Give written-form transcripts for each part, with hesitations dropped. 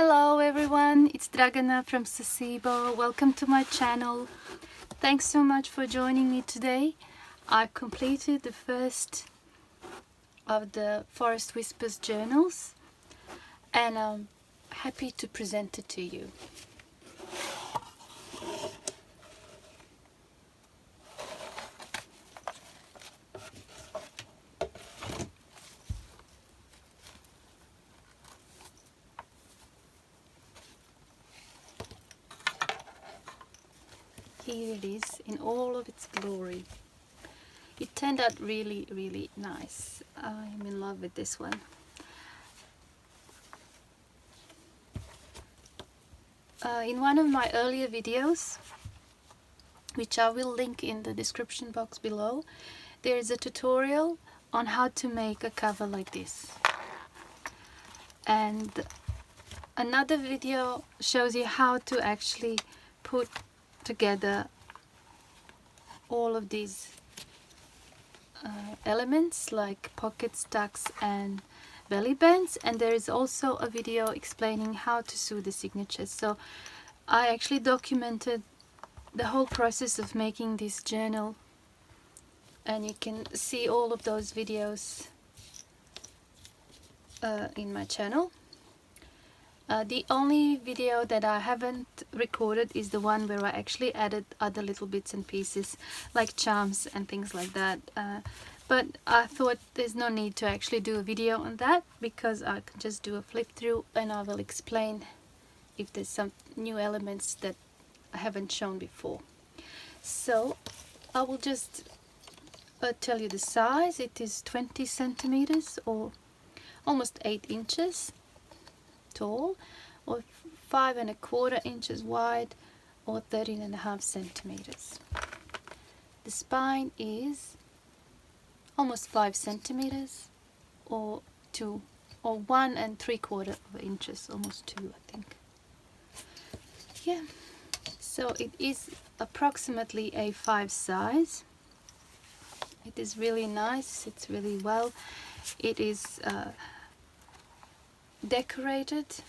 Hello everyone, it's Dragana from Saacibo. Welcome to my channel. Thanks so much for joining me today. I completed the first of the Forest Whispers journals and I'm happy to present it to you. Here it is in all of its glory. It turned out really nice. I'm in love with this one. In one of my earlier videos, which I will link in the description box below, there is a tutorial on how to make a cover like this. And another video shows you how to actually put together all of these elements like pockets, tucks and belly bands, and there is also a video explaining how to sew the signatures. So I actually documented the whole process of making this journal and you can see all of those videos in my channel. The only video that I haven't recorded is the one where I actually added other little bits and pieces like charms and things like that. But I thought there's no need to actually do a video on that because I can just do a flip through and I will explain if there's some new elements that I haven't shown before. So I will just tell you the size. It is 20 centimeters or almost 8 inches tall, or 5¼ inches wide, or 13½ centimeters. The spine is almost 5 centimeters, or 1¾ inches, almost 2, I think. Yeah, so it is approximately A5 size. It is really nice. It's really well. It is decorated,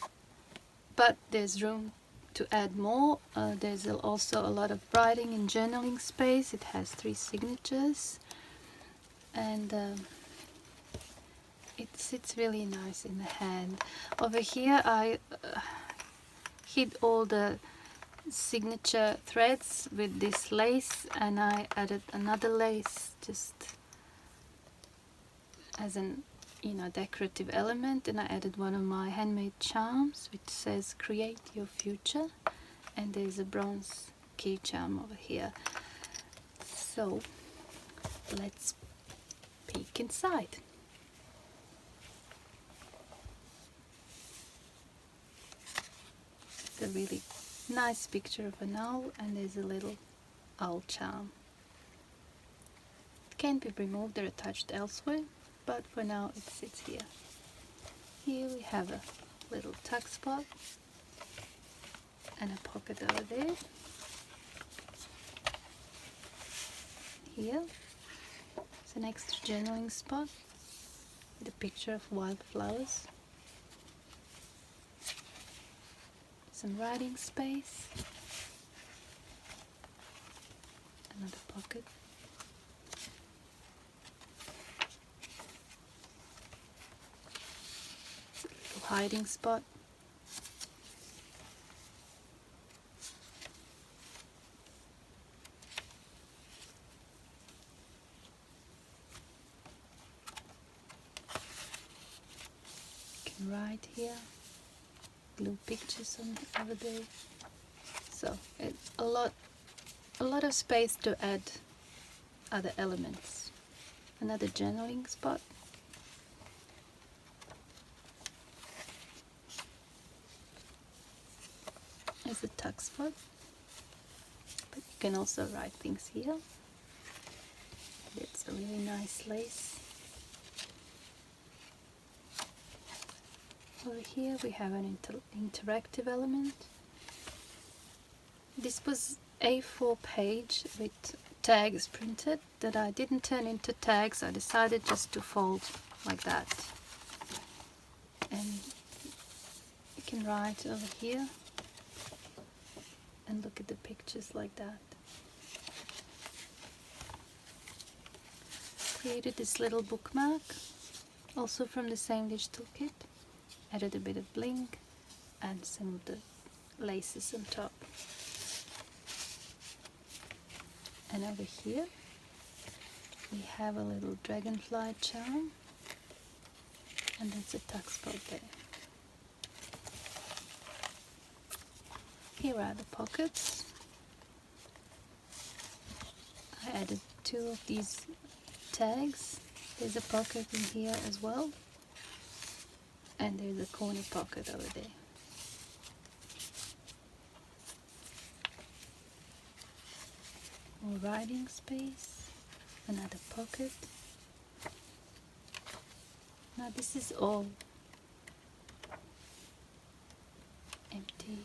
but there's room to add more. There's also a lot of writing and journaling space. It has 3 signatures and it sits really nice in the hand. Over here I hid all the signature threads with this lace, and I added another lace just as an decorative element, and I added one of my handmade charms which says create your future, and there's a bronze key charm over here. So let's peek inside. It's a really nice picture of an owl, and there's a little owl charm. It can be removed or attached elsewhere, but for now it sits here. Here we have a little tuck spot and a pocket over there. Here is an extra journaling spot with a picture of wildflowers. Some writing space. Another pocket. Hiding spot. You can write here, glue pictures on over there. So it's a lot of space to add other elements. Another journaling spot. Is a tuck spot, but you can also write things here. It's a really nice lace. Over here we have an interactive element. This was A4 page with tags printed that I didn't turn into tags. I decided just to fold like that, and can write over here and look at the pictures like that. Created this little bookmark, also from the same digital kit. Added a bit of bling and some of the laces on top. And over here we have a little dragonfly charm, and that's a tuck spot there. Here are the pockets. I added 2 of these tags. There's a pocket in here as well, and there's a corner pocket over there. More writing space, another pocket. Now this is all empty,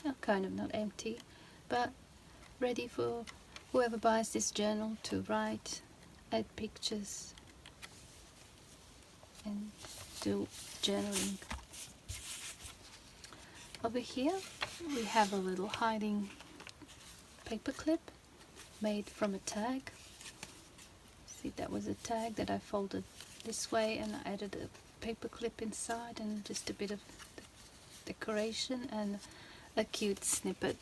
well, kind of not empty, but ready for whoever buys this journal to write, add pictures and do journaling. Over here we have a little hiding paper clip made from a tag. See, that was a tag that I folded this way and I added a paper clip inside and just a bit of decoration and a cute snippet.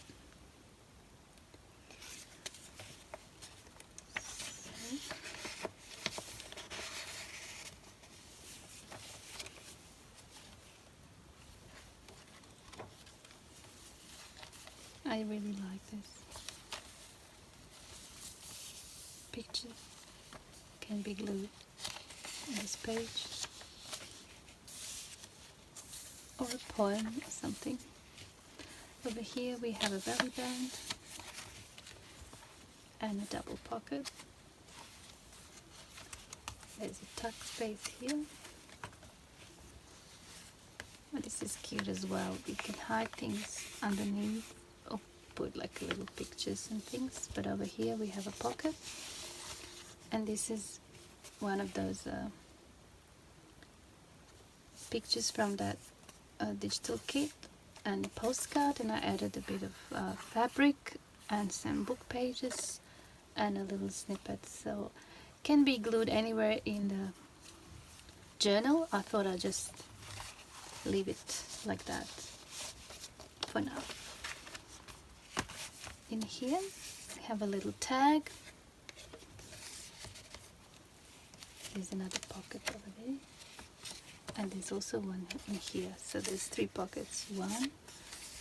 I really like this. Picture can be glued on this page, or a poem or something. Over here we have a belly band and a double pocket. There's a tuck space here. Oh, this is cute as well. You can hide things underneath or put like little pictures and things. But over here we have a pocket, and this is one of those pictures from that digital kit and a postcard, and I added a bit of fabric and some book pages and a little snippet, so can be glued anywhere in the journal. I thought I'd just leave it like that for now. In here we have a little tag. There's another pocket over there, and there's also one in here, so there's 3 pockets, 1,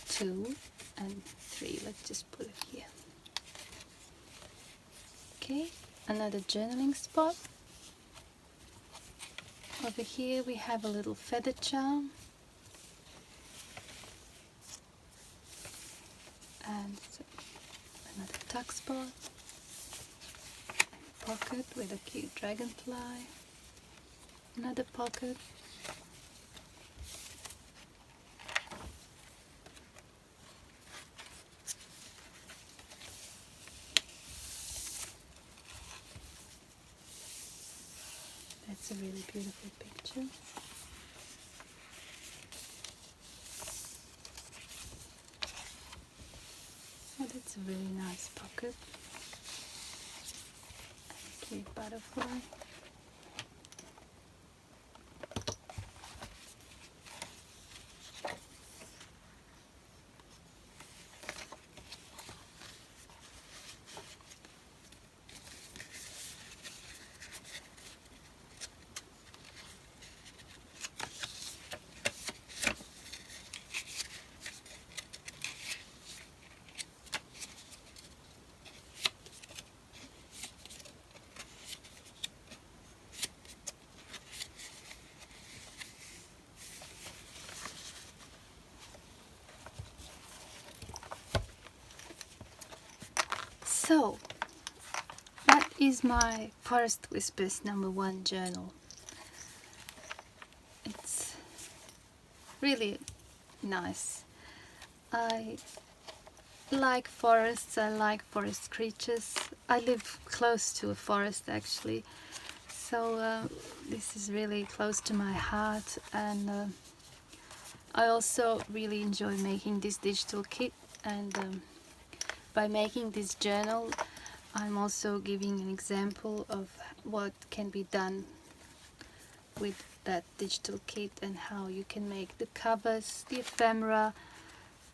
2 and 3. Let's just put it here. Okay, another journaling spot. Over here we have a little feather charm, and another tuck spot, pocket with a cute dragonfly, another pocket, that's a really beautiful picture. Oh, that's a really nice pocket. Cute butterfly. So, that is my Forest Whispers #1 journal. It's really nice. I like forests, I like forest creatures. I live close to a forest actually, so this is really close to my heart, and I also really enjoy making this digital kit, and by making this journal I'm also giving an example of what can be done with that digital kit and how you can make the covers, the ephemera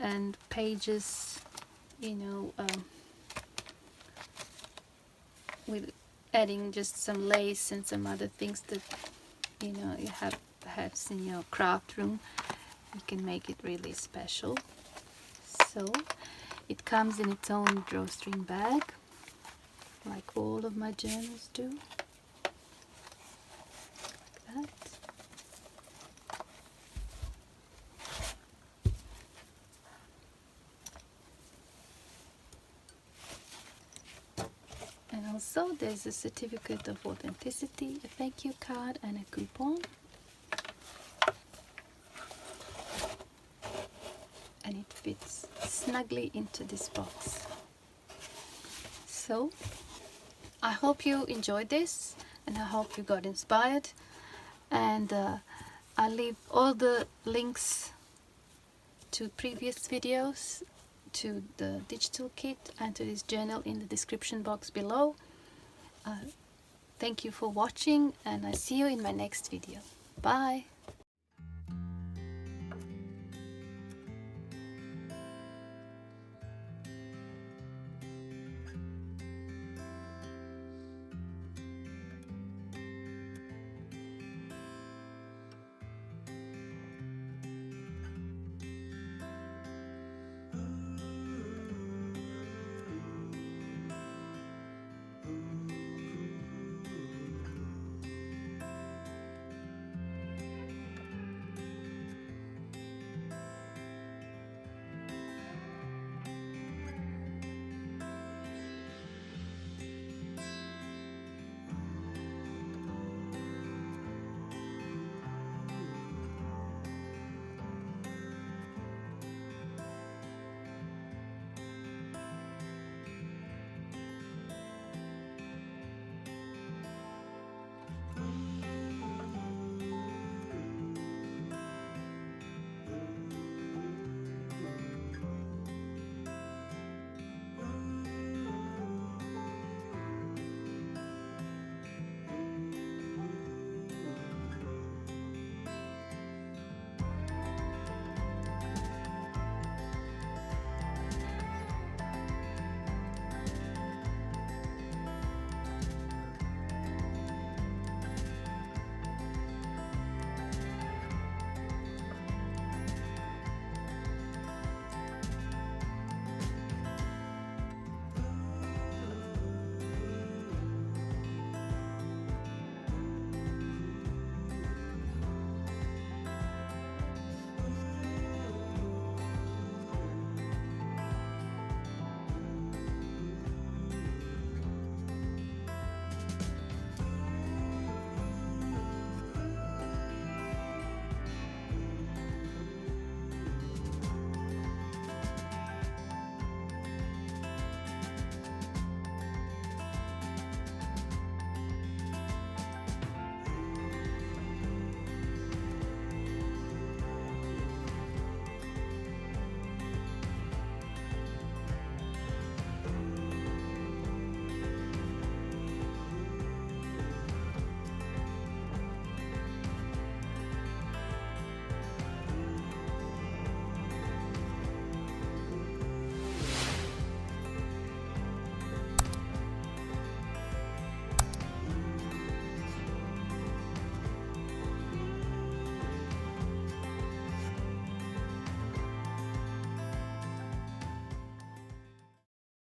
and pages, you know, with adding just some lace and some other things that, you know, you have perhaps in your craft room. You can make it really special. So it comes in its own drawstring bag, like all of my journals do, like that. And also there's a certificate of authenticity, a thank you card and a coupon. And it fits snugly into this box. So I hope you enjoyed this, and I hope you got inspired, and I'll leave all the links to previous videos, to the digital kit and to this journal in the description box below. Thank you for watching, and I see you in my next video. Bye!